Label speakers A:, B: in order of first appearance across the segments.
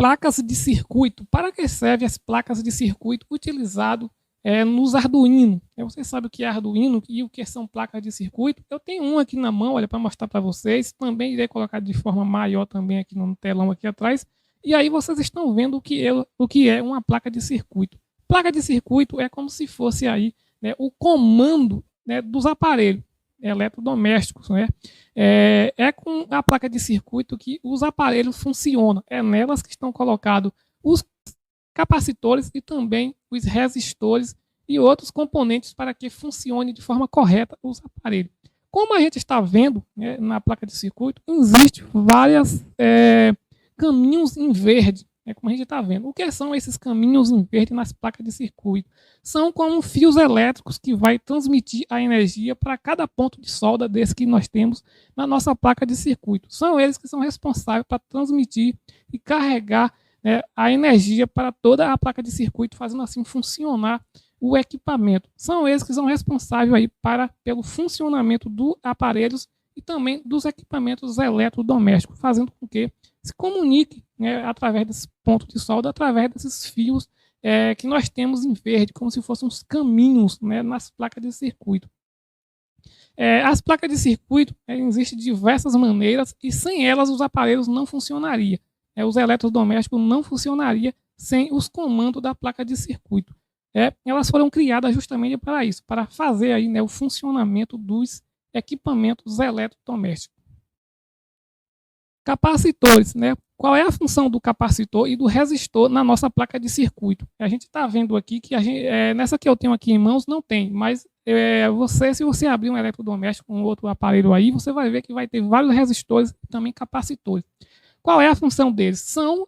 A: placas de circuito. Para que servem as placas de circuito utilizado nos Arduino? Você sabe o que é Arduino e o que são placas de circuito? Eu tenho um aqui na mão, olha, para mostrar para vocês. Também irei colocar de forma maior também aqui no telão aqui atrás. E aí vocês estão vendo o que é uma placa de circuito. Placa de circuito é como se fosse aí, né, o comando, né, dos aparelhos eletrodomésticos, né? É com a placa de circuito que os aparelhos funcionam. É nelas que estão colocados os capacitores e também os resistores e outros componentes para que funcione de forma correta os aparelhos. Como a gente está vendo, né, na placa de circuito, existem vários caminhos em verde, como a gente está vendo. O que são esses caminhos em verde nas placas de circuito? São como fios elétricos que vai transmitir a energia para cada ponto de solda desse que nós temos na nossa placa de circuito. São eles que são responsáveis para transmitir e carregar, né, a energia para toda a placa de circuito, fazendo assim funcionar o equipamento. São eles que são responsáveis aí pelo funcionamento dos aparelhos e também dos equipamentos eletrodomésticos, fazendo com que se comunique, né, através desse ponto de solda, através desses fios que nós temos em verde, como se fossem uns caminhos, né, nas placas de circuito. As placas de circuito existem de diversas maneiras e sem elas os aparelhos não funcionariam. Os eletrodomésticos não funcionariam sem os comandos da placa de circuito. Elas foram criadas justamente para isso, para fazer aí, né, o funcionamento dos equipamentos eletrodomésticos. Capacitores, né? Qual é a função do capacitor e do resistor na nossa placa de circuito? A gente está vendo aqui que nessa que eu tenho aqui em mãos não tem, mas se você abrir um eletrodoméstico com outro aparelho aí, você vai ver que vai ter vários resistores e também capacitores. Qual é a função deles? São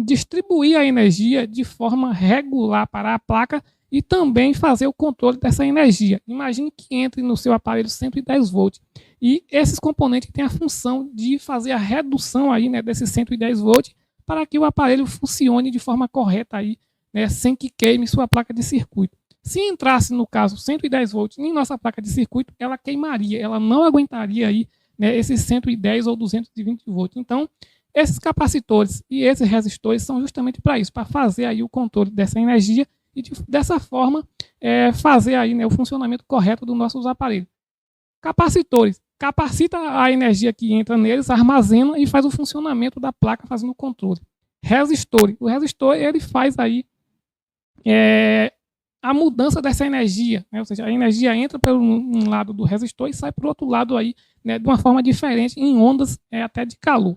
A: distribuir a energia de forma regular para a placa e também fazer o controle dessa energia. Imagine que entre no seu aparelho 110 volts. E esses componentes têm a função de fazer a redução aí, né, desses 110 volts para que o aparelho funcione de forma correta aí, né, sem que queime sua placa de circuito. Se entrasse, no caso, 110 volts em nossa placa de circuito, ela queimaria, ela não aguentaria aí, né, esses 110 ou 220 volts. Então, esses capacitores e esses resistores são justamente para isso, para fazer aí o controle dessa energia e dessa forma fazer aí, né, o funcionamento correto dos nossos aparelhos. Capacitores. Capacita a energia que entra neles, armazena e faz o funcionamento da placa fazendo o controle. Resistor. O resistor ele faz aí a mudança dessa energia, né? Ou seja, a energia entra por um lado do resistor e sai para o outro lado aí, né, de uma forma diferente, em ondas até de calor.